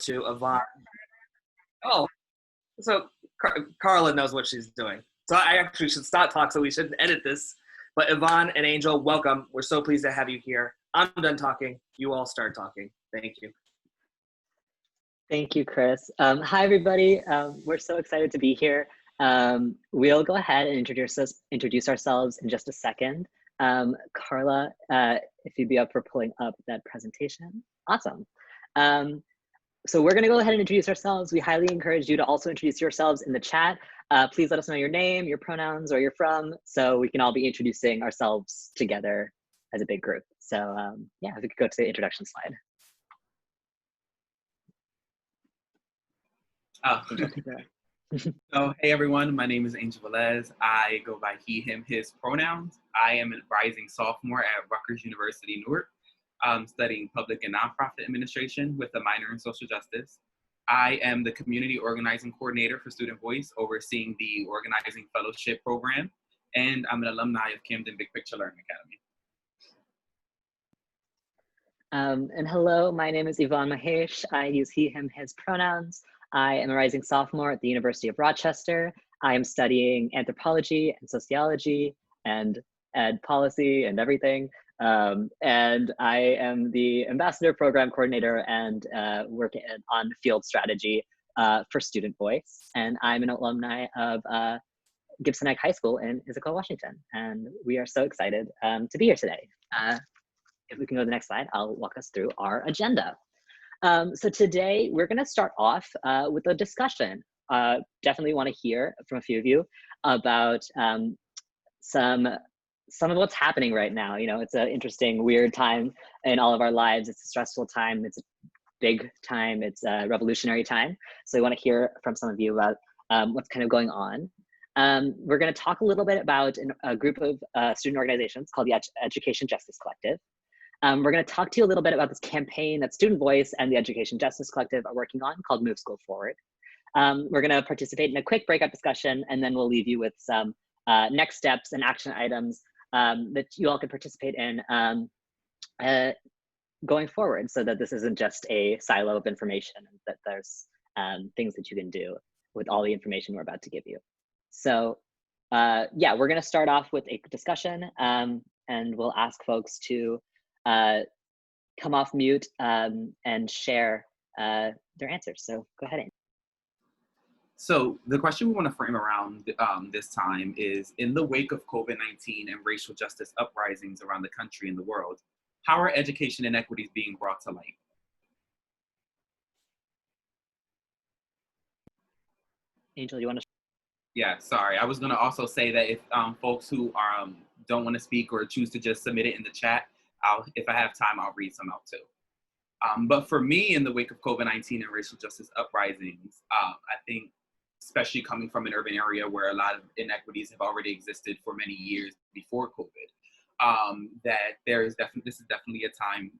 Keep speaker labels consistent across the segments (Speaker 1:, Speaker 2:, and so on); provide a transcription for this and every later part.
Speaker 1: to Yvonne. Oh, so Carla knows what she's doing. So I actually should stop talking, so we shouldn't edit this. But Yvonne and Angel, welcome. We're so pleased to have you here. I'm done talking. You all start talking. Thank you.
Speaker 2: Thank you, Chris. Hi, everybody. We're so excited to be here. We'll go ahead and introduce ourselves in just a second. Carla, if you'd be up for pulling up that presentation. Awesome. So we're going to go ahead and introduce ourselves. We highly encourage you to also introduce yourselves in the chat. Please let us know your name, your pronouns, where you're from, so we can all be introducing ourselves together as a big group. So yeah, if we could go to the introduction slide.
Speaker 3: So, hey everyone, my name is Angel Velez. I go by he, him, his pronouns. I am a rising sophomore at Rutgers University, Newark, studying public and nonprofit administration with a minor in social justice. I am the community organizing coordinator for Student Voice, overseeing the organizing fellowship program, and I'm an alumni of Camden Big Picture Learning Academy.
Speaker 2: And hello, my name is Yvonne Mahesh. I use he, him, his pronouns. I am a rising sophomore at the University of Rochester. I am studying anthropology and sociology and ed policy and everything. And I am the ambassador program coordinator and working on field strategy for Student Voice. And I'm an alumni of Gibson Egg High School in Issaquah, Washington. And we are so excited to be here today. If we can go to the next slide, I'll walk us through our agenda. So today we're going to start off with a discussion. Definitely want to hear from a few of you about some of what's happening right now. You know, it's an interesting, weird time in all of our lives. It's a stressful time. It's a big time. It's a revolutionary time. So we want to hear from some of you about what's kind of going on. We're going to talk a little bit about a group of student organizations called the Education Justice Collective. We're going to talk to you a little bit about this campaign that Student Voice and the Education Justice Collective are working on called Move School Forward. We're going to participate in a quick breakout discussion, and then we'll leave you with some next steps and action items that you all can participate in going forward, so that this isn't just a silo of information, that there's things that you can do with all the information we're about to give you. So yeah, we're going to start off with a discussion, and we'll ask folks to come off mute and share their answers. So go ahead.
Speaker 3: So the question we want to frame around this time is, in the wake of COVID-19 and racial justice uprisings around the country and the world, how are education inequities being brought to light?
Speaker 2: Angel, you want to?
Speaker 3: Yeah, sorry. I was going to also say that if folks who are, don't want to speak or choose to just submit it in the chat, if I have time, I'll read some out too. But for me, in the wake of COVID-19 and racial justice uprisings, I think, especially coming from an urban area where a lot of inequities have already existed for many years before COVID, that this is definitely a time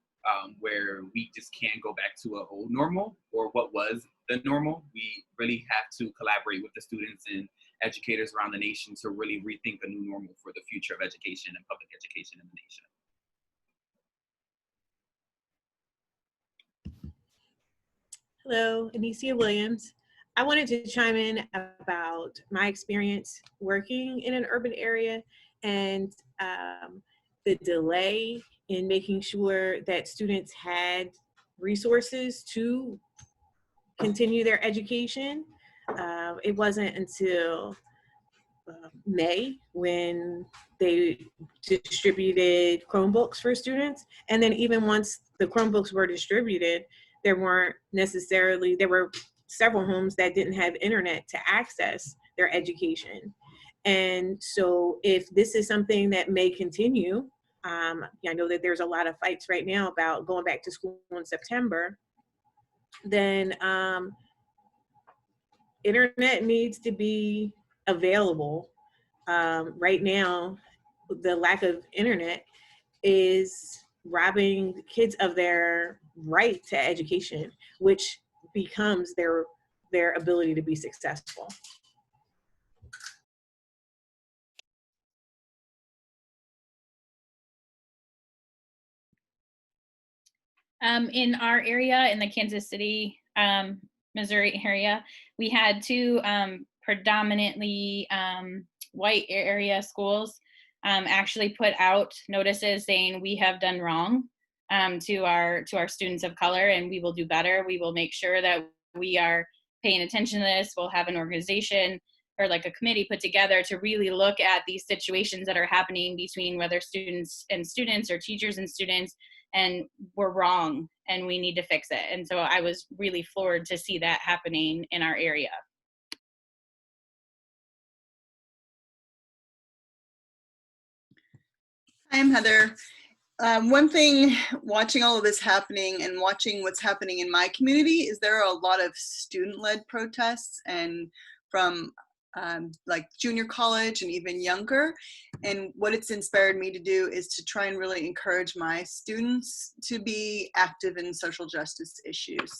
Speaker 3: where we just can't go back to an old normal or what was the normal. We really have to collaborate with the students and educators around the nation to really rethink a new normal for the future of education and public education in the nation.
Speaker 4: Hello, Anicia Williams. I wanted to chime in about my experience working in an urban area and the delay in making sure that students had resources to continue their education. It wasn't until May when they distributed Chromebooks for students. And then even once the Chromebooks were distributed, there were several homes that didn't have internet to access their education. And so if this is something that may continue, I know that there's a lot of fights right now about going back to school in September, then internet needs to be available. Right now, the lack of internet is robbing kids of their right to education, which becomes their ability to be successful.
Speaker 5: In our area, in the Kansas City Missouri area, we had two predominantly white area schools actually put out notices saying we have done wrong to our students of color, and we will do better. We will make sure that we are paying attention to this. We'll have an organization or like a committee put together to really look at these situations that are happening between whether students and students or teachers and students, and we're wrong and we need to fix it. And so I was really floored to see that happening in our area.
Speaker 6: Hi, I'm Heather. One thing, watching all of this happening and watching what's happening in my community, is there are a lot of student-led protests, and from like junior college and even younger. And what it's inspired me to do is to try and really encourage my students to be active in social justice issues.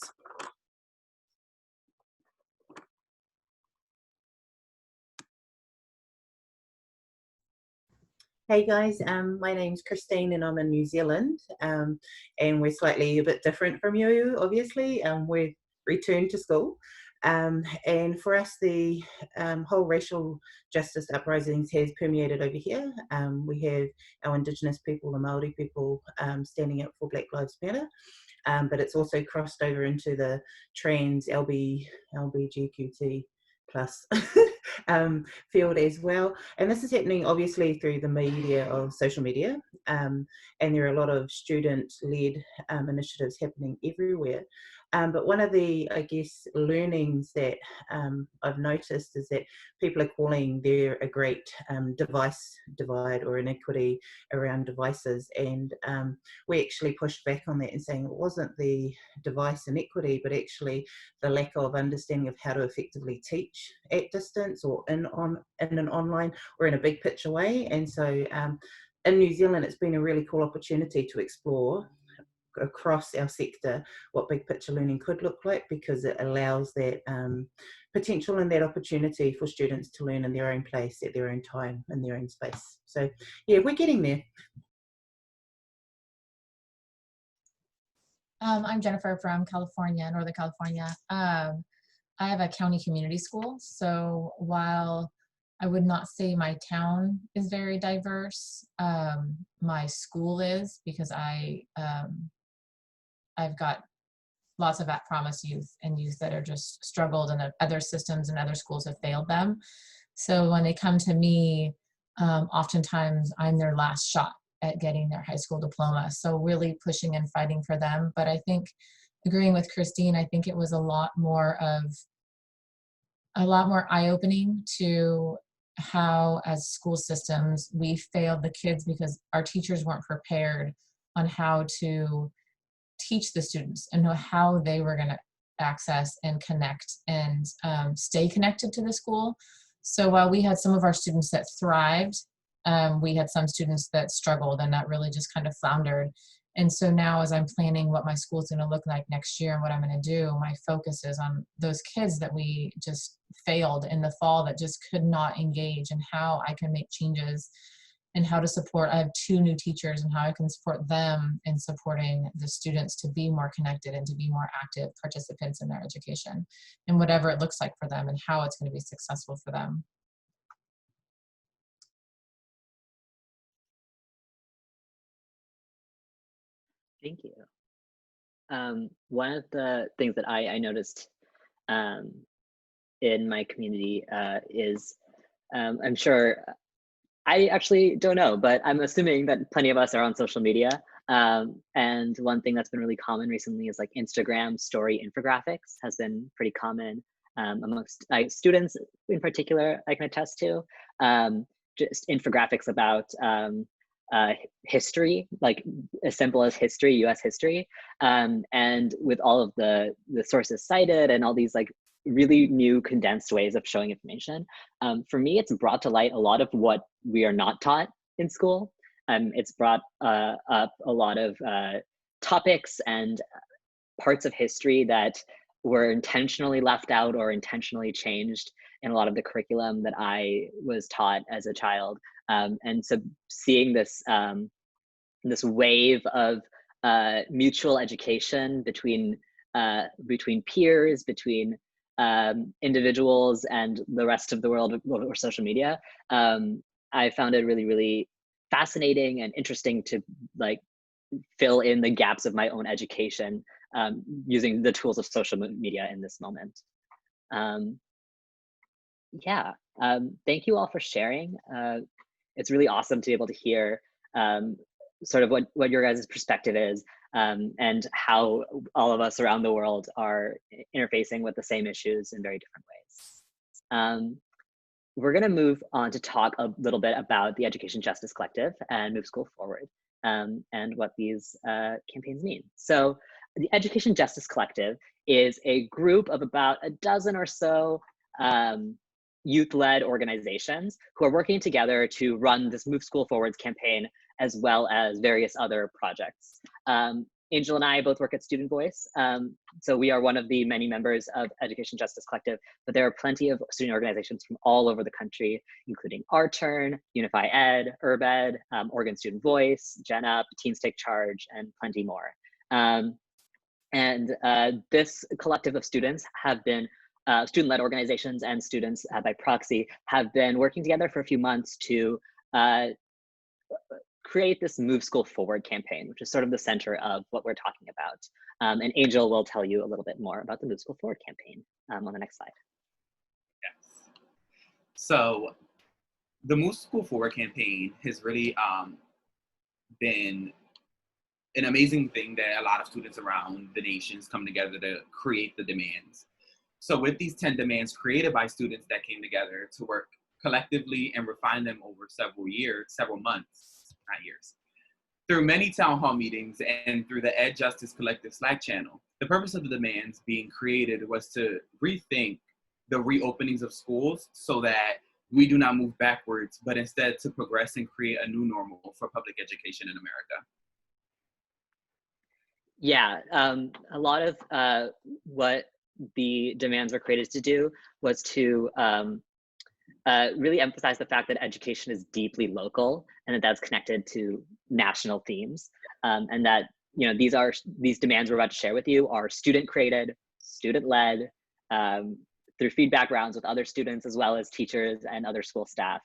Speaker 7: Hey guys, my name's Christine and I'm in New Zealand, and we're slightly a bit different from you, obviously. We've returned to school, and for us the whole racial justice uprisings has permeated over here. We have our Indigenous people, the Māori people, standing up for Black Lives Matter, but it's also crossed over into the trans LBGQT plus field as well. And this is happening obviously through the media of social media, and there are a lot of student-led initiatives happening everywhere. But one of the, I guess, learnings that I've noticed is that people are calling there a great device divide or inequity around devices, and we actually pushed back on that and saying it wasn't the device inequity, but actually the lack of understanding of how to effectively teach at distance or in an online or in a big picture way. And so in New Zealand, it's been a really cool opportunity to explore across our sector what big picture learning could look like, because it allows that potential and that opportunity for students to learn in their own place, at their own time, in their own space. So yeah, we're getting there.
Speaker 8: I'm Jennifer from California, Northern California. I have a county community school, so while I would not say my town is very diverse, my school is, because I've got lots of at-promise youth and youth that are just struggled, and other systems and other schools have failed them. So when they come to me, oftentimes I'm their last shot at getting their high school diploma. So really pushing and fighting for them. But I think, agreeing with Christine, I think it was a lot more eye-opening to how, as school systems, we failed the kids because our teachers weren't prepared on how to teach the students and know how they were going to access and connect and stay connected to the school. So while we had some of our students that thrived, we had some students that struggled and that really just kind of floundered. And so now, as I'm planning what my school is going to look like next year and what I'm going to do, my focus is on those kids that we just failed in the fall, that just could not engage, and how I can make changes and how to support. I have 2 new teachers, and how I can support them in supporting the students to be more connected and to be more active participants in their education, and whatever it looks like for them and how it's going to be successful for them.
Speaker 2: Thank you. One of the things that I noticed in my community is, I'm sure, I actually don't know, but I'm assuming that plenty of us are on social media. And one thing that's been really common recently is like Instagram story infographics has been pretty common amongst students in particular, I can attest to. Just infographics about history, like as simple as history, US history, and with all of the sources cited and all these like really new condensed ways of showing information. For me, it's brought to light a lot of what we are not taught in school. It's brought up a lot of topics and parts of history that were intentionally left out or intentionally changed in a lot of the curriculum that I was taught as a child. And so seeing this, this wave of mutual education between between peers, between individuals and the rest of the world or social media. I found it really, really fascinating and interesting to like fill in the gaps of my own education using the tools of social media in this moment. Yeah, thank you all for sharing. It's really awesome to be able to hear sort of what your guys' perspective is and how all of us around the world are interfacing with the same issues in very different ways. We're gonna move on to talk a little bit about the Education Justice Collective and Move School Forward and what these campaigns mean. So the Education Justice Collective is a group of about a dozen or so youth-led organizations who are working together to run this Move School Forwards campaign, as well as various other projects. Angel and I both work at Student Voice, so we are one of the many members of Education Justice Collective, but there are plenty of student organizations from all over the country, including Our Turn, Unify Ed, UrbEd, Oregon Student Voice, Gen Up, Teens Take Charge, and plenty more. This collective of students have been student-led organizations and students by proxy have been working together for a few months to create this Move School Forward campaign, which is sort of the center of what we're talking about. And Angel will tell you a little bit more about the Move School Forward campaign on the next slide.
Speaker 3: Yes. So the Move School Forward campaign has really been an amazing thing that a lot of students around the nations come together to create the demands. So with these 10 demands created by students that came together to work collectively and refine them over several months, not years, through many town hall meetings and through the Ed Justice Collective Slack channel, the purpose of the demands being created was to rethink the reopenings of schools so that we do not move backwards, but instead to progress and create a new normal for public education in America.
Speaker 2: Yeah, a lot of what the demands were created to do was to really emphasize the fact that education is deeply local and that that's connected to national themes, and that these demands we're about to share with you are student created, student led, through feedback rounds with other students as well as teachers and other school staff.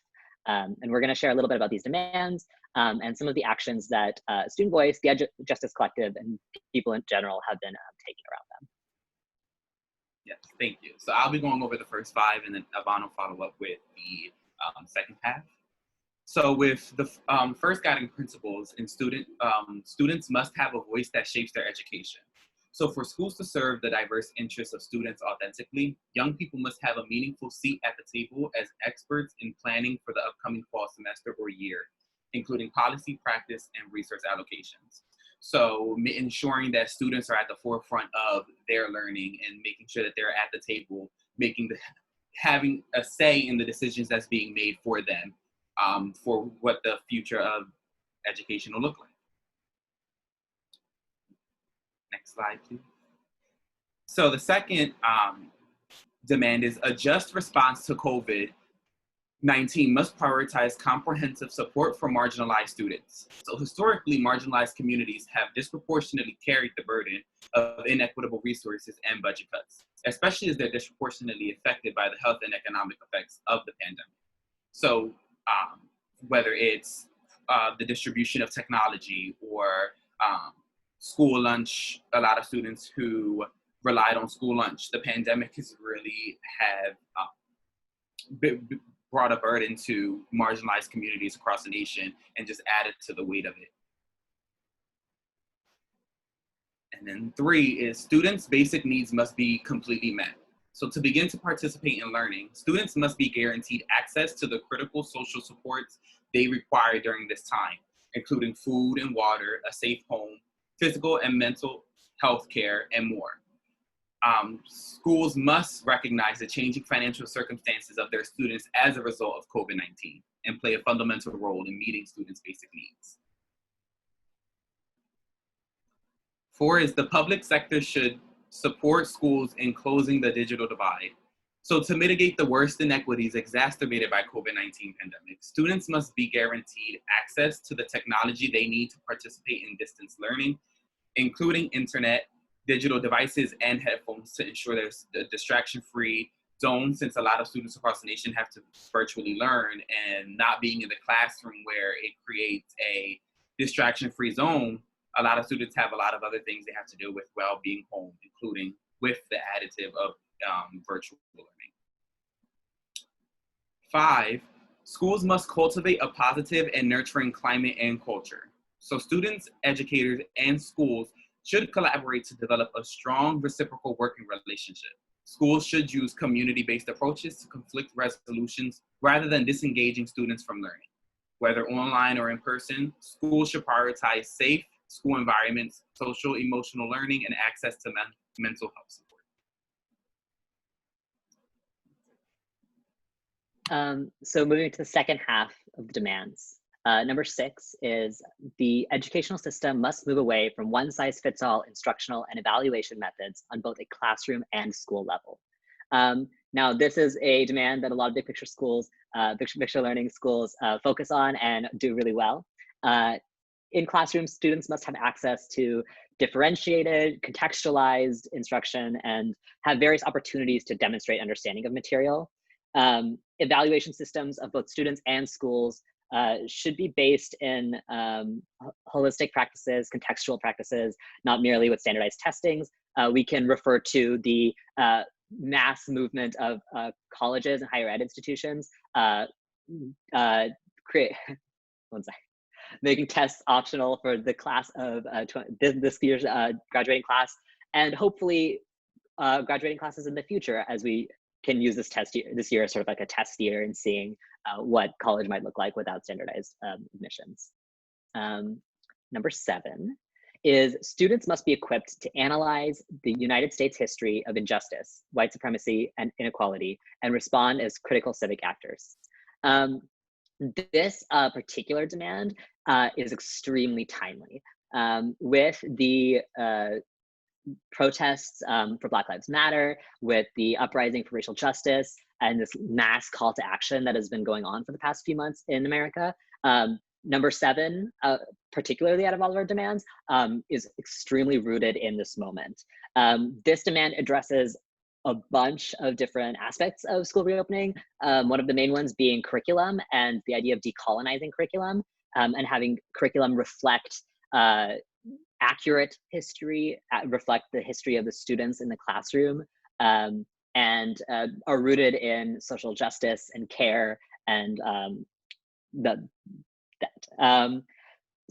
Speaker 2: And we're going to share a little bit about these demands and some of the actions that Student Voice, the Justice Collective, and people in general have been taking around them.
Speaker 3: Yes, thank you. So I'll be going over the first 5 and then Yvonne will follow up with the second half. So with the first guiding principles in students must have a voice that shapes their education. So for schools to serve the diverse interests of students authentically, young people must have a meaningful seat at the table as experts in planning for the upcoming fall semester or year, including policy, practice, and resource allocations. So ensuring that students are at the forefront of their learning and making sure that they're at the table, having a say in the decisions that's being made for them, for what the future of education will look like. Next slide, please. So the second demand is a just response to COVID-19 must prioritize comprehensive support for marginalized students. So historically, marginalized communities have disproportionately carried the burden of inequitable resources and budget cuts, especially as they're disproportionately affected by the health and economic effects of the pandemic. So whether it's the distribution of technology or school lunch, a lot of students who relied on school lunch, the pandemic has really brought a burden to marginalized communities across the nation and just added to the weight of it. And then 3 is students' basic needs must be completely met. So to begin to participate in learning, students must be guaranteed access to the critical social supports they require during this time, including food and water, a safe home, physical and mental health care, and more. Schools must recognize the changing financial circumstances of their students as a result of COVID-19 and play a fundamental role in meeting students' basic needs. 4 is the public sector should support schools in closing the digital divide. So to mitigate the worst inequities exacerbated by COVID-19 pandemic, students must be guaranteed access to the technology they need to participate in distance learning, including internet, digital devices and headphones to ensure there's a distraction-free zone, since a lot of students across the nation have to virtually learn, and not being in the classroom where it creates a distraction-free zone, a lot of students have a lot of other things they have to deal with while being home, including with the additive of virtual learning. 5, schools must cultivate a positive and nurturing climate and culture. So students, educators, and schools should collaborate to develop a strong reciprocal working relationship. Schools should use community-based approaches to conflict resolutions rather than disengaging students from learning. Whether online or in person, schools should prioritize safe school environments, social emotional learning, and access to mental health support.
Speaker 2: So moving to the second half of the demands. Number 6 is the educational system must move away from one-size-fits-all instructional and evaluation methods on both a classroom and school level. Now, this is a demand that a lot of big picture schools, big picture learning schools focus on and do really well. In classrooms, students must have access to differentiated, contextualized instruction and have various opportunities to demonstrate understanding of material. Evaluation systems of both students and schools should be based in holistic practices, contextual practices, not merely with standardized testings. We can refer to the mass movement of colleges and higher ed institutions making tests optional for the class of this year's graduating class, and hopefully graduating classes in the future, as we can use this year as sort of like a test year and seeing what college might look like without standardized admissions. Number 7 is students must be equipped to analyze the United States history of injustice, white supremacy, and inequality, and respond as critical civic actors. This particular demand is extremely timely. With the protests for Black Lives Matter, with the uprising for racial justice, and this mass call to action that has been going on for the past few months in America, number 7, particularly out of all of our demands, is extremely rooted in this moment. This demand addresses a bunch of different aspects of school reopening. One of the main ones being curriculum and the idea of decolonizing curriculum and having curriculum reflect accurate history, reflect the history of the students in the classroom, and are rooted in social justice and care and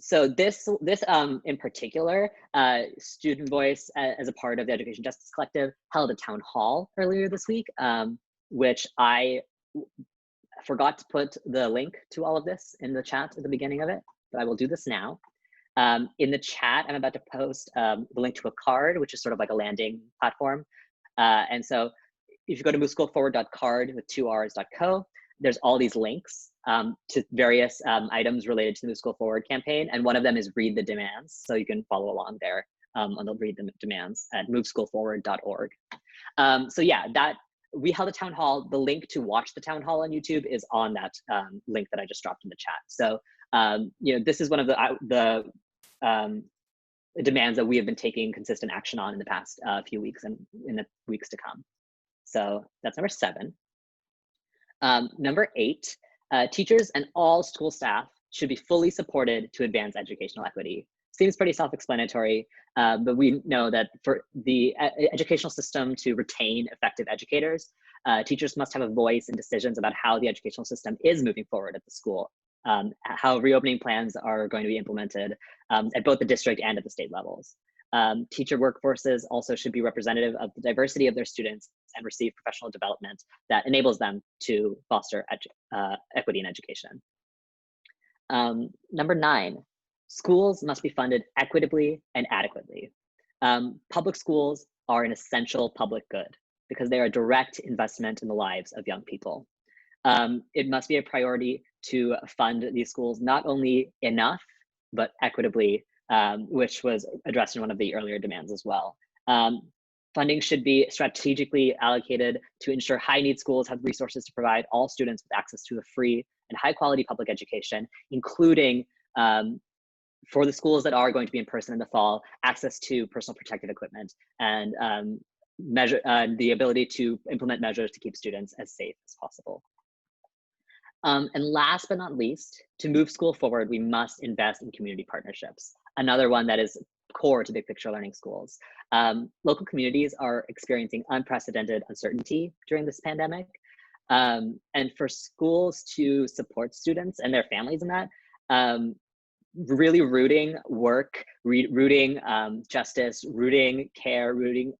Speaker 2: so this in particular, Student Voice, as a part of the Education Justice Collective, held a town hall earlier this week, which I forgot to put the link to all of this in the chat at the beginning of it, but I will do this now. In the chat, I'm about to post the link to a card, which is sort of like a landing platform. And so if you go to moveschoolforward.card with 2rs.co, there's all these links to various items related to the Move School Forward campaign. And one of them is read the demands. So you can follow along there on the read the demands at moveschoolforward.org. So yeah, that we held a town hall. The link to watch the town hall on YouTube is on that link that I just dropped in the chat. So you know, this is one of the demands that we have been taking consistent action on in the past few weeks and in the weeks to come. So that's number 7. Number 8, teachers and all school staff should be fully supported to advance educational equity. Seems pretty self-explanatory, but we know that for the educational system to retain effective educators, teachers must have a voice in decisions about how the educational system is moving forward at the school, how reopening plans are going to be implemented at both the district and at the state levels. Teacher workforces also should be representative of the diversity of their students and receive professional development that enables them to foster equity in education. Number 9, schools must be funded equitably and adequately. Public schools are an essential public good because they are a direct investment in the lives of young people. It must be a priority to fund these schools not only enough, but equitably, which was addressed in one of the earlier demands as well. Funding should be strategically allocated to ensure high-need schools have resources to provide all students with access to a free and high-quality public education, including for the schools that are going to be in person in the fall, access to personal protective equipment and the ability to implement measures to keep students as safe as possible. And last but not least, to move school forward, we must invest in community partnerships. Another one that is core to big picture learning schools. Local communities are experiencing unprecedented uncertainty during this pandemic. And for schools to support students and their families in that, really rooting work, rooting justice, rooting care, rooting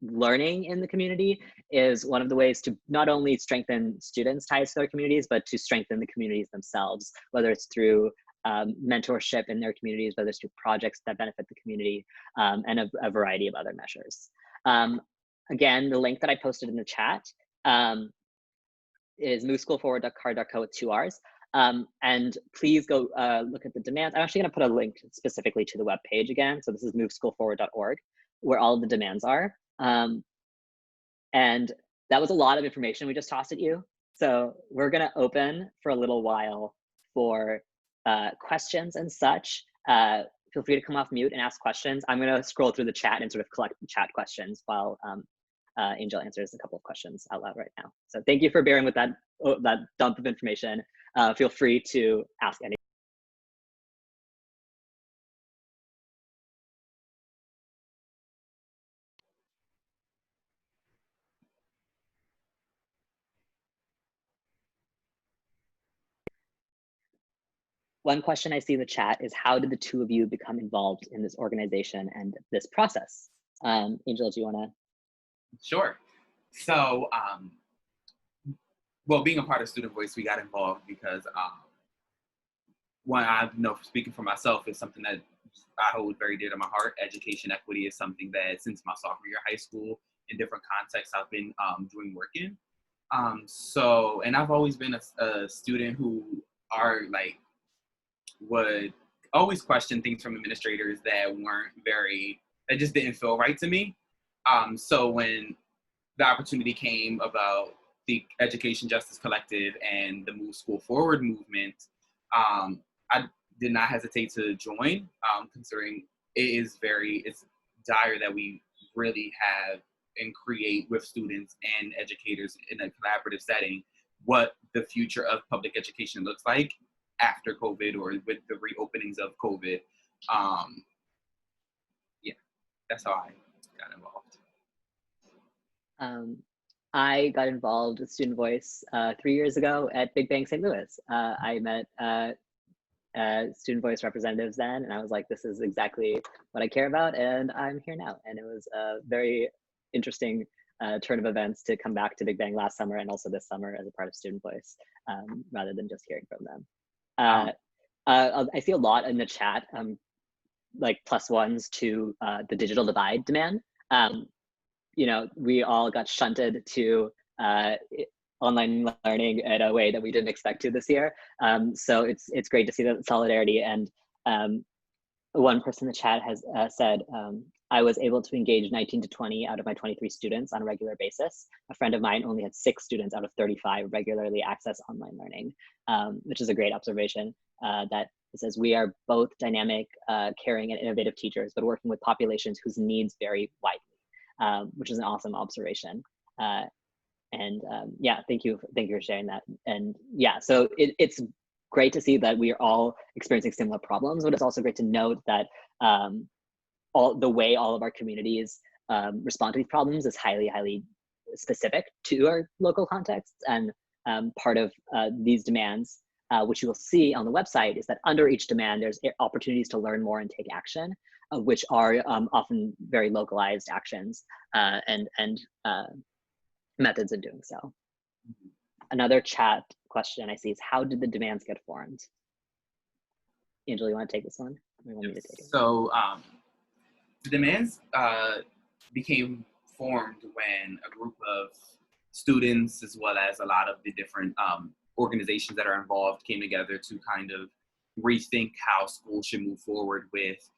Speaker 2: learning in the community is one of the ways to not only strengthen students' ties to their communities, but to strengthen the communities themselves, whether it's through mentorship in their communities, whether it's through projects that benefit the community, and a variety of other measures. Again, the link that I posted in the chat is moveschoolforward.card.co with 2 R's. And please go look at the demands. I'm actually going to put a link specifically to the web page again. So this is moveschoolforward.org, where all of the demands are. And that was a lot of information we just tossed at you. So we're going to open for a little while for questions and such. Feel free to come off mute and ask questions. I'm going to scroll through the chat and sort of collect chat questions while Angel answers a couple of questions out loud right now. So thank you for bearing with that dump of information. Feel free to ask any. One question I see in the chat is, how did the two of you become involved in this organization and this process? Angel, do you want to?
Speaker 3: Sure. So, well, being a part of Student Voice, we got involved because one, I know speaking for myself, is something that I hold very dear to my heart. Education equity is something that since my sophomore year of high school, in different contexts, I've been doing work in. So, and I've always been a student who would always question things from administrators that that just didn't feel right to me. So when the opportunity came about the Education Justice Collective and the Move School Forward movement, I did not hesitate to join, considering it's dire that we really have and create with students and educators in a collaborative setting what the future of public education looks like after COVID or with the reopenings of COVID. Yeah, that's how I got involved.
Speaker 2: I got involved with Student Voice 3 years ago at Big Bang St. Louis. I met Student Voice representatives then, and I was like, this is exactly what I care about, and I'm here now. And it was a very interesting turn of events to come back to Big Bang last summer and also this summer as a part of Student Voice, rather than just hearing from them. I see a lot in the chat, like +1s to the digital divide demand. You know, we all got shunted to online learning in a way that we didn't expect to this year. So it's great to see that solidarity. And one person in the chat has said, I was able to engage 19 to 20 out of my 23 students on a regular basis. A friend of mine only had 6 students out of 35 regularly access online learning, which is a great observation. That it says, we are both dynamic, caring, and innovative teachers, but working with populations whose needs vary widely, which is an awesome observation. Yeah, thank you for sharing that. And yeah, so it's great to see that we are all experiencing similar problems, but it's also great to note that the way all of our communities respond to these problems is highly specific to our local contexts. And part of these demands, which you will see on the website, is that under each demand, there's opportunities to learn more and take action, which are often very localized actions and methods of doing so. Another chat question I see is, how did the demands get formed? Angela, you want to take this one? Or you want me to take it?
Speaker 3: So the demands became formed when a group of students, as well as a lot of the different organizations that are involved, came together to kind of rethink how schools should move forward with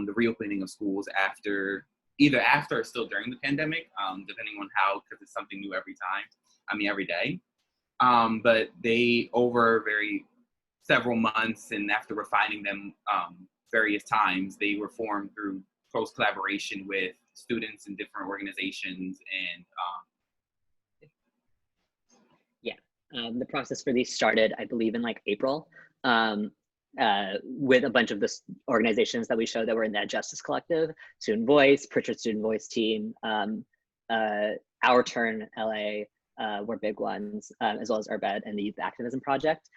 Speaker 3: the reopening of schools either after or still during the pandemic, depending on how, because it's something new every day. But they, over a very several months, and after refining them various times, they were formed through close collaboration with students in different organizations. And
Speaker 2: the process for these started, I believe, in like April, with a bunch of the organizations that we showed that were in that Justice Collective, Student Voice, Pritchard Student Voice Team, Our Turn LA were big ones, as well as URBED and the Youth Activism Project.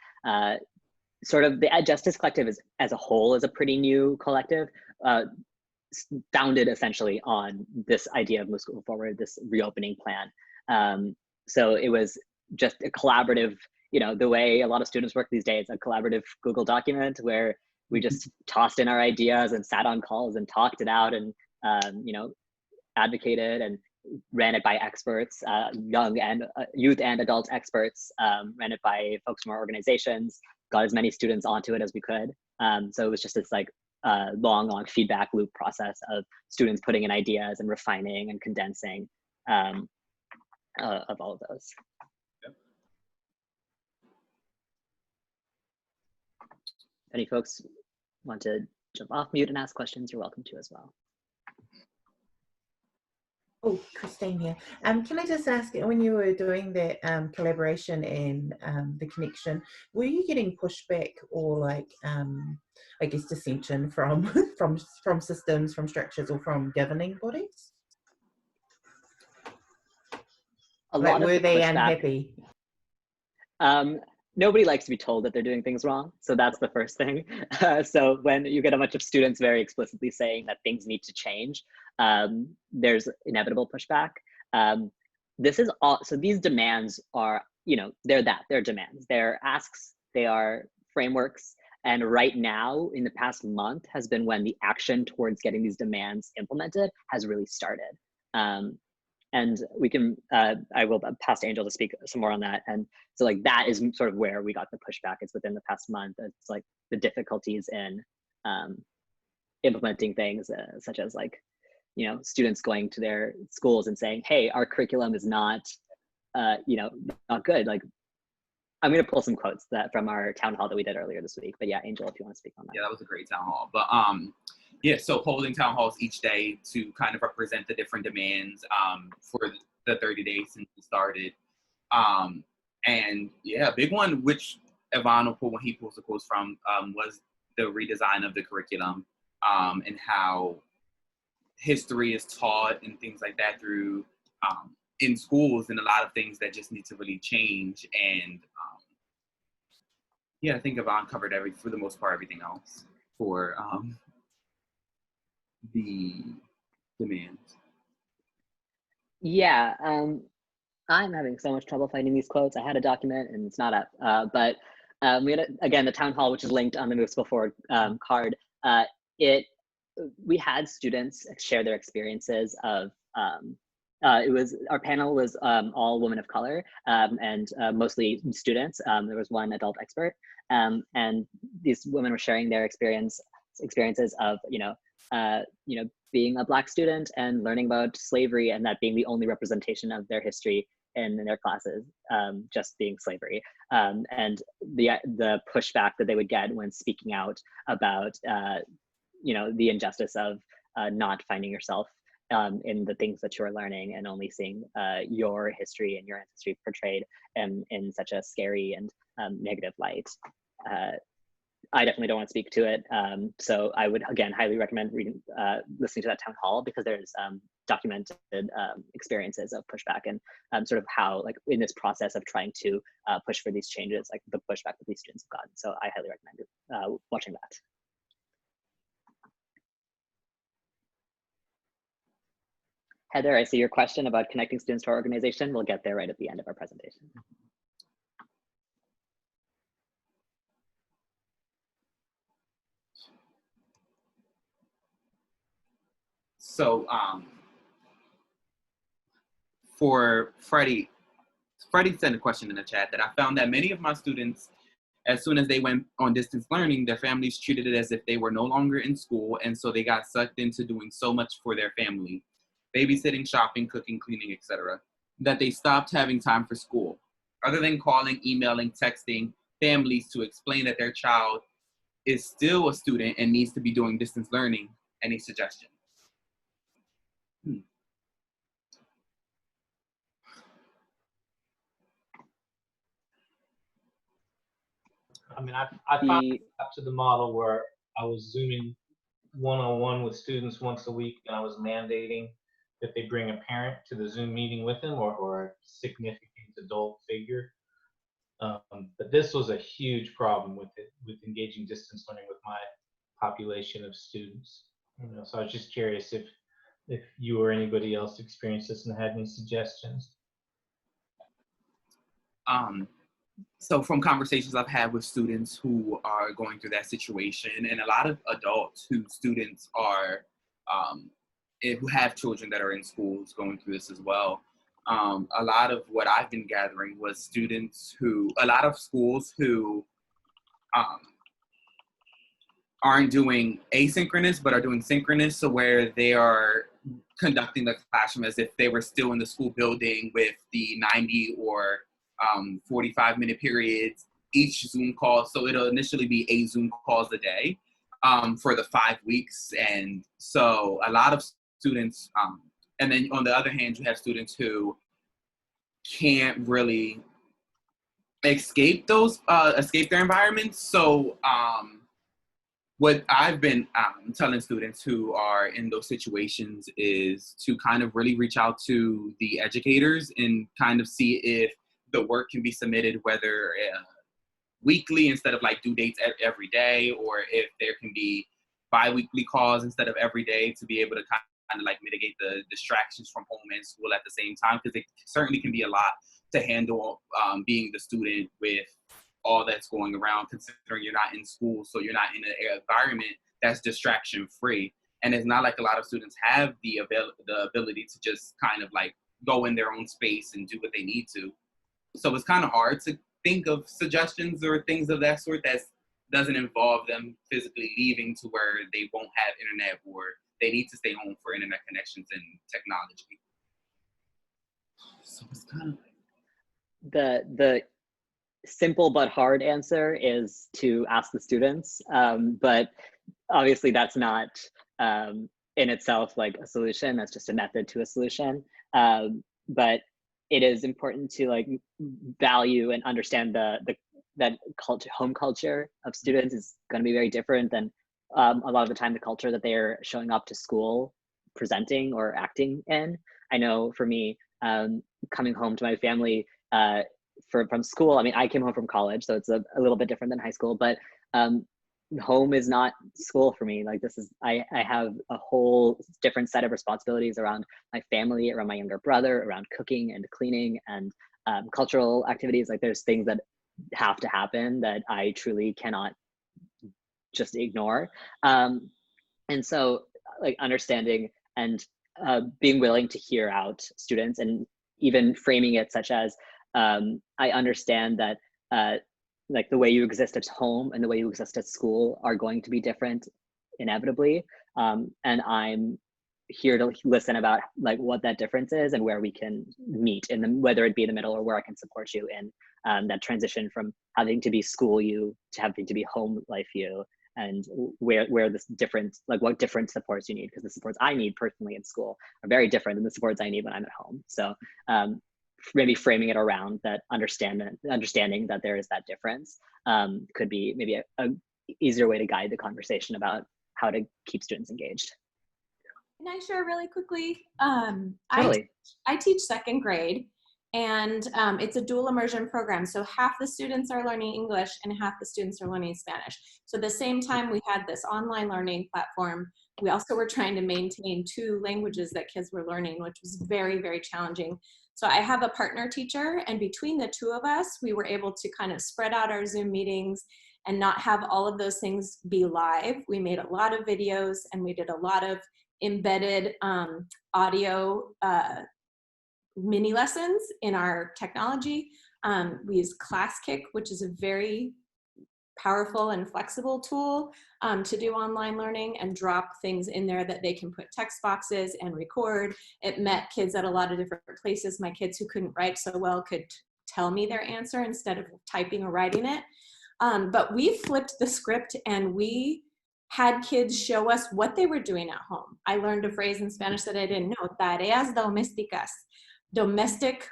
Speaker 2: Sort of the Justice Collective as a whole is a pretty new collective, founded essentially on this idea of Move School Forward, this reopening plan. So it was just a collaborative, the way a lot of students work these days, a collaborative Google document where we just tossed in our ideas and sat on calls and talked it out and, advocated and ran it by experts, young and youth and adult experts, ran it by folks from our organizations, got as many students onto it as we could. So it was just this like long feedback loop process of students putting in ideas and refining and condensing of all of those. If any folks want to jump off mute and ask questions, you're welcome to as well.
Speaker 7: Oh, Christine here. Can I just ask, when you were doing that collaboration and the connection, were you getting pushback or like, I guess, dissension from from systems, from structures, or from governing bodies? Like, were they unhappy?
Speaker 2: Nobody likes to be told that they're doing things wrong. So that's the first thing. So when you get a bunch of students very explicitly saying that things need to change, there's inevitable pushback. This is all, so these demands are, they're demands, they're asks, they are frameworks. And right now, in the past month, has been when the action towards getting these demands implemented has really started. And we can, I will pass to Angel to speak some more on that. And so like that is sort of where we got the pushback. It's within the past month. It's like the difficulties in implementing things such as like, students going to their schools and saying, hey, our curriculum is not, not good. Like, I'm gonna pull some quotes from our town hall that we did earlier this week. But yeah, Angel, if you want to speak on that.
Speaker 3: Yeah, that was a great town hall. But yeah, so holding town halls each day to kind of represent the different demands for the 30 days since we started. And yeah, a big one, which Yvonne will pull when he pulls the quotes from, was the redesign of the curriculum and how history is taught and things like that through in schools, and a lot of things that just need to really change. And yeah, I think Yvonne covered for the most part, everything else for the demands.
Speaker 2: Yeah, I'm having so much trouble finding these quotes. I had a document and it's not up, but we had, again, the town hall, which is linked on the Move School Forward card. We had students share their experiences of, our panel was all women of color and mostly students. There was one adult expert, and these women were sharing their experiences of, being a Black student and learning about slavery, and that being the only representation of their history in their classes, just being slavery. And the pushback that they would get when speaking out about, the injustice of not finding yourself in the things that you're learning and only seeing your history and your ancestry portrayed in such a scary and negative light. I definitely don't want to speak to it. So I would, again, highly recommend listening to that town hall, because there's documented experiences of pushback and sort of how, like, in this process of trying to push for these changes, like the pushback that these students have gotten. So I highly recommend watching that. Heather, I see your question about connecting students to our organization. We'll get there right at the end of our presentation.
Speaker 3: So for Freddie sent a question in the chat that I found that many of my students, as soon as they went on distance learning, their families treated it as if they were no longer in school, and so they got sucked into doing so much for their family, babysitting, shopping, cooking, cleaning, etc., that they stopped having time for school. Other than calling, emailing, texting, families to explain that their child is still a student and needs to be doing distance learning? Any suggestions?
Speaker 9: I mean, I finally got to the model where I was Zooming one-on-one with students once a week, and I was mandating that they bring a parent to the Zoom meeting with them, or a significant adult figure. But this was a huge problem with engaging distance learning with my population of students. You know, so I was just curious if you or anybody else experienced this and had any suggestions.
Speaker 3: So from conversations I've had with students who are going through that situation, and a lot of adults whose students are, who have children that are in schools going through this as well, a lot of what I've been gathering was students who, a lot of schools who aren't doing asynchronous, but are doing synchronous, so where they are conducting the classroom as if they were still in the school building with the 90 or 45-minute periods, each Zoom call. So it'll initially be 8 Zoom calls a day for the 5 weeks. And so a lot of students, and then on the other hand, you have students who can't really escape their environments. So what I've been telling students who are in those situations is to kind of really reach out to the educators and kind of see if the work can be submitted, whether weekly instead of like due dates every day, or if there can be bi-weekly calls instead of every day, to be able to kind of like mitigate the distractions from home and school at the same time, because it certainly can be a lot to handle being the student with all that's going around, considering you're not in school, so you're not in an environment that's distraction free. And it's not like a lot of students have the ability to just kind of like go in their own space and do what they need to. So it's kind of hard to think of suggestions or things of that sort that doesn't involve them physically leaving to where they won't have internet, or they need to stay home for internet connections and technology. So it's kind of
Speaker 2: the simple but hard answer is to ask the students, but obviously that's not in itself like a solution. That's just a method to a solution. But it is important to like value and understand that culture, home culture of students is going to be very different than a lot of the time the culture that they're showing up to school presenting or acting in. I know for me, coming home to my family from school, I mean, I came home from college, so it's a little bit different than high school, but home is not school for me. Like this is, I have a whole different set of responsibilities around my family, around my younger brother, around cooking and cleaning and cultural activities. Like there's things that have to happen that I truly cannot just ignore. And so like understanding and being willing to hear out students, and even framing it such as, I understand that like the way you exist at home and the way you exist at school are going to be different inevitably. And I'm here to listen about like what that difference is and where we can meet in the, whether it be in the middle or where I can support you in that transition from having to be school you to having to be home life you, and where this different, like what different supports you need, because the supports I need personally in school are very different than the supports I need when I'm at home. So maybe framing it around that understanding that there is that difference could be maybe a easier way to guide the conversation about how to keep students engaged.
Speaker 10: Can I share really quickly?
Speaker 2: Totally.
Speaker 10: I teach second grade, and it's a dual immersion program. So half the students are learning English and half the students are learning Spanish. So at the same time we had this online learning platform, we also were trying to maintain 2 languages that kids were learning, which was very, very challenging. So I have a partner teacher, and between the 2 of us, we were able to kind of spread out our Zoom meetings and not have all of those things be live. We made a lot of videos, and we did a lot of embedded audio mini lessons in our technology. We use ClassKick, which is a very powerful and flexible tool to do online learning, and drop things in there that they can put text boxes and record. It met kids at a lot of different places. My kids who couldn't write so well could tell me their answer instead of typing or writing it. But we flipped the script and we had kids show us what they were doing at home. I learned a phrase in Spanish that I didn't know, tareas domésticas, domestic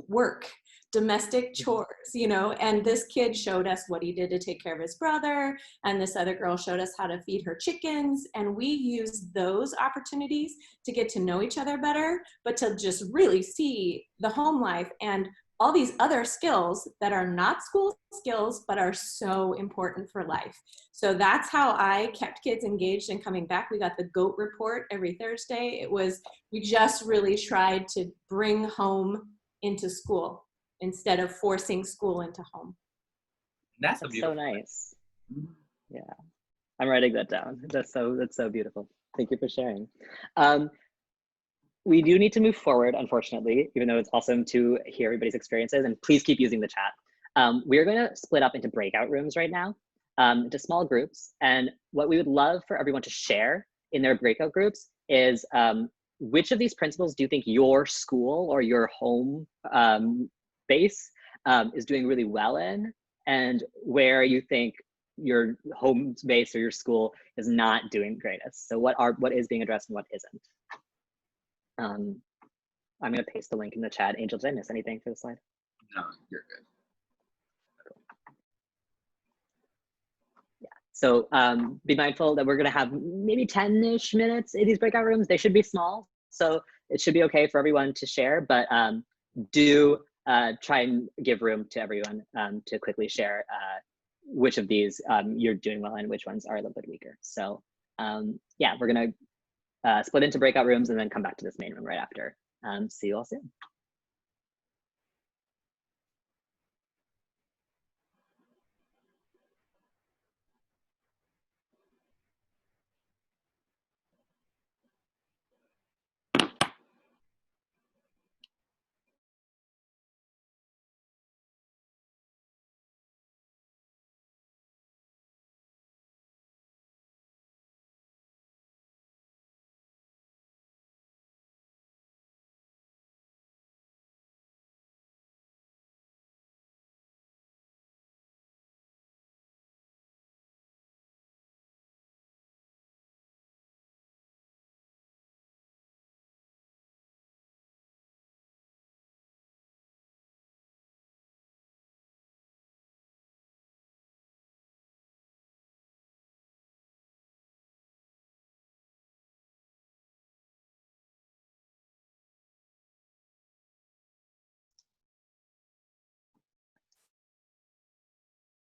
Speaker 10: work, domestic chores, you know, and this kid showed us what he did to take care of his brother, and this other girl showed us how to feed her chickens, and we used those opportunities to get to know each other better, but to just really see the home life and all these other skills that are not school skills, but are so important for life. So that's how I kept kids engaged and coming back. We got the GOAT report every Thursday. We just really tried to bring home into school instead of forcing school into home.
Speaker 3: That's
Speaker 2: so nice. Yeah, I'm writing that down. That's so beautiful. Thank you for sharing. We do need to move forward, unfortunately, even though it's awesome to hear everybody's experiences, and please keep using the chat. We're going to split up into breakout rooms right now, into small groups. And what we would love for everyone to share in their breakout groups is which of these principles do you think your school or your home base is doing really well in, and where you think your home base or your school is not doing greatest. So what is being addressed and what isn't. I'm going to paste the link in the chat. Angel, did I miss anything for the slide?
Speaker 3: No, you're good.
Speaker 2: Cool. Yeah, so be mindful that we're going to have maybe 10-ish minutes in these breakout rooms. They should be small, so it should be okay for everyone to share, but do try and give room to everyone to quickly share which of these you're doing well and which ones are a little bit weaker. So yeah, we're going to split into breakout rooms and then come back to this main room right after. See you all soon.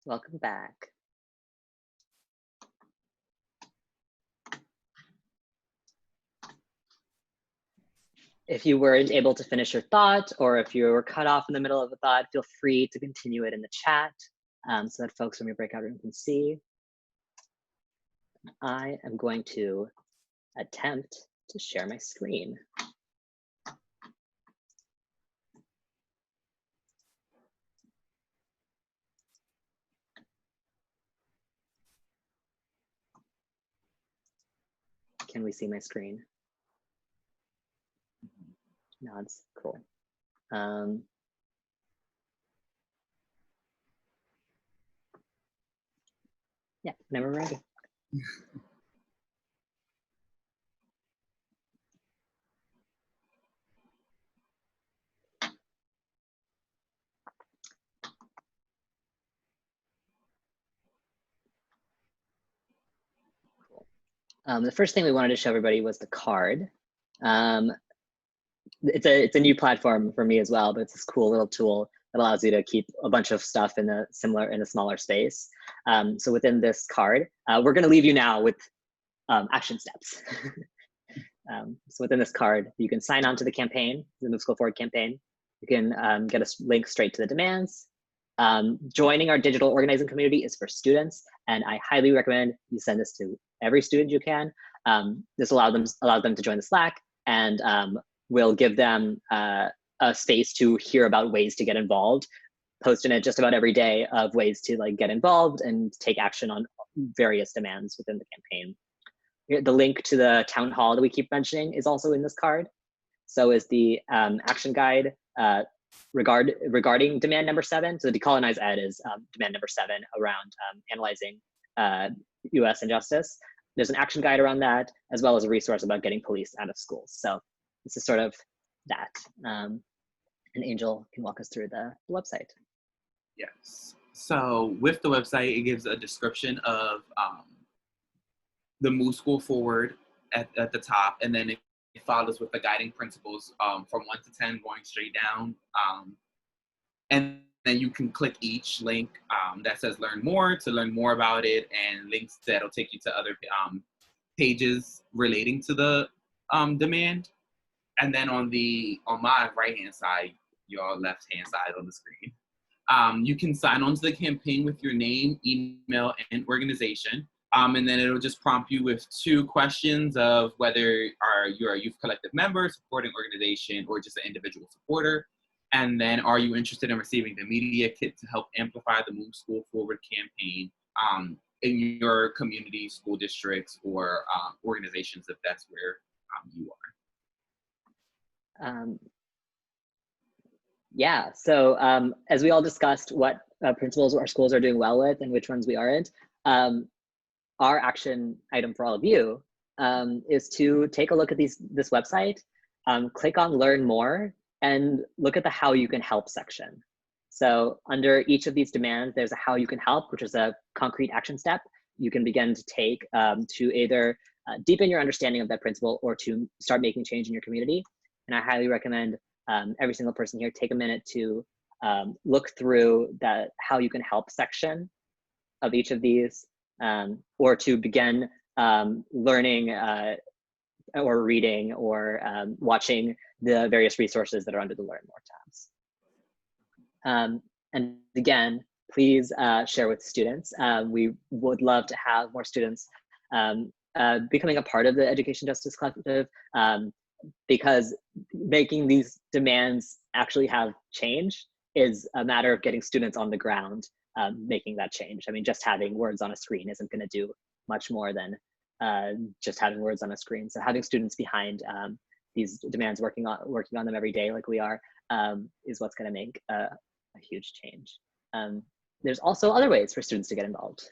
Speaker 2: Welcome back. If you weren't able to finish your thought, or if you were cut off in the middle of a thought, feel free to continue it in the chat so that folks from your breakout room can see. I am going to attempt to share my screen. Can we see my screen? Nods, cool. Yeah, whenever we're ready. Cool. The first thing we wanted to show everybody was the card. It's a new platform for me as well, but it's this cool little tool that allows you to keep a bunch of stuff in a smaller space. So within this card, we're going to leave you now with action steps. So within this card, you can sign on to the campaign, the Move School Forward campaign. You can get a link straight to the demands. Joining our digital organizing community is for students, and I highly recommend you send this to every student you can. This allows them to join the Slack, and we'll give them a space to hear about ways to get involved, posting it just about every day of ways to get involved and take action on various demands within the campaign. The link to the town hall that we keep mentioning is also in this card. So is the action guide regarding demand number 7. So Decolonize Ed is demand number 7 around analyzing US injustice. There's an action guide around that, as well as a resource about getting police out of schools. So this is sort of that. And Angel can walk us through the website.
Speaker 3: Yes. So with the website, it gives a description of the Move School Forward at the top, and then it follows with the guiding principles from 1 to 10 going straight down. And then you can click each link that says learn more to learn more about it, and links that'll take you to other pages relating to the demand. And then on my right-hand side, your left-hand side on the screen, you can sign on to the campaign with your name, email, and organization. And then it'll just prompt you with 2 questions of whether you're a youth collective member, supporting organization, or just an individual supporter. And then, are you interested in receiving the media kit to help amplify the Move School Forward campaign in your community, school districts, or organizations, if that's where you are?
Speaker 2: Yeah, so as we all discussed what principles our schools are doing well with and which ones we aren't, our action item for all of you is to take a look at this website, click on Learn More, and look at the How You Can Help section. So under each of these demands, there's a How You Can Help, which is a concrete action step you can begin to take to either deepen your understanding of that principle or to start making change in your community. And I highly recommend every single person here take a minute to look through that How You Can Help section of each of these, or to begin learning or reading or watching the various resources that are under the Learn More tabs. And again, please share with students. We would love to have more students becoming a part of the Education Justice Collective, because making these demands actually have change is a matter of getting students on the ground making that change. I mean, just having words on a screen isn't going to do much more than just having words on a screen. So having students behind these demands, working on them every day like we are, is what's going to make a huge change. There's also other ways for students to get involved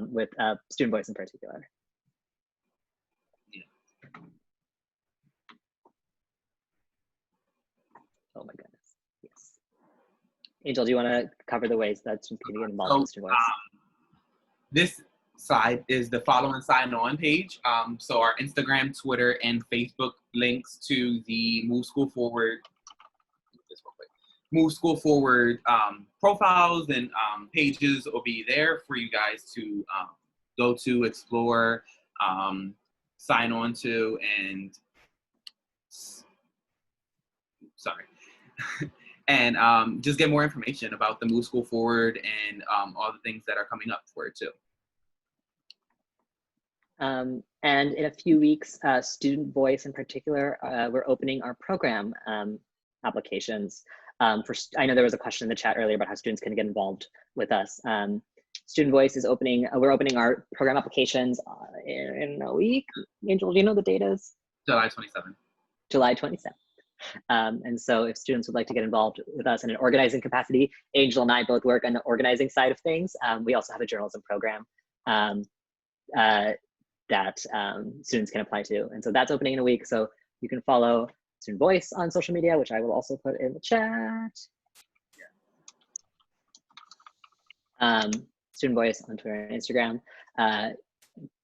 Speaker 2: with student voice in particular. Oh my goodness, yes. Angel, do you want to cover the ways that students can get involved in student voice?
Speaker 3: This side is the follow and sign on page. So our Instagram, Twitter, and Facebook links to the Move School Forward profiles and pages will be there for you guys to go to, explore, sign on to, and and just get more information about the Move School Forward and all the things that are coming up for it too.
Speaker 2: And in a few weeks, Student Voice in particular, we're opening our program applications. I know there was a question in the chat earlier about how students can get involved with us. Student Voice is opening, we're opening our program applications in a week. Angel, do you know the date is?
Speaker 3: July 27th.
Speaker 2: July 27th. And so if students would like to get involved with us in an organizing capacity, Angel and I both work on the organizing side of things. We also have a journalism program that students can apply to. And so that's opening in a week. So you can follow Student Voice on social media, which I will also put in the chat. Student Voice on Twitter and Instagram.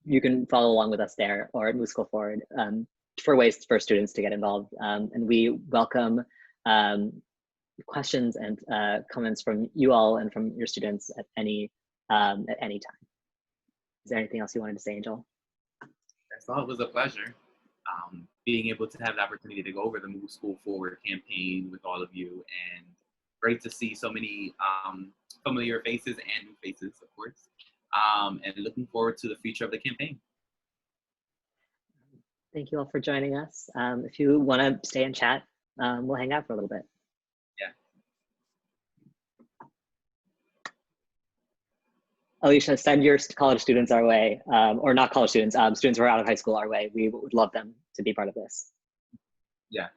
Speaker 2: You can follow along with us there or at Move School Forward for ways for students to get involved. And we welcome questions and comments from you all and from your students at any time. Is there anything else you wanted to say, Angel?
Speaker 3: That's all. It was a pleasure being able to have the opportunity to go over the Move School Forward campaign with all of you, and great to see so many familiar faces and new faces, of course, and looking forward to the future of the campaign.
Speaker 2: Thank you all for joining us. If you want to stay and chat, we'll hang out for a little bit.
Speaker 3: Yeah.
Speaker 2: Alicia, send your college students our way, or not college students, students who are out of high school our way. We would love them to be part of this.
Speaker 3: Yeah.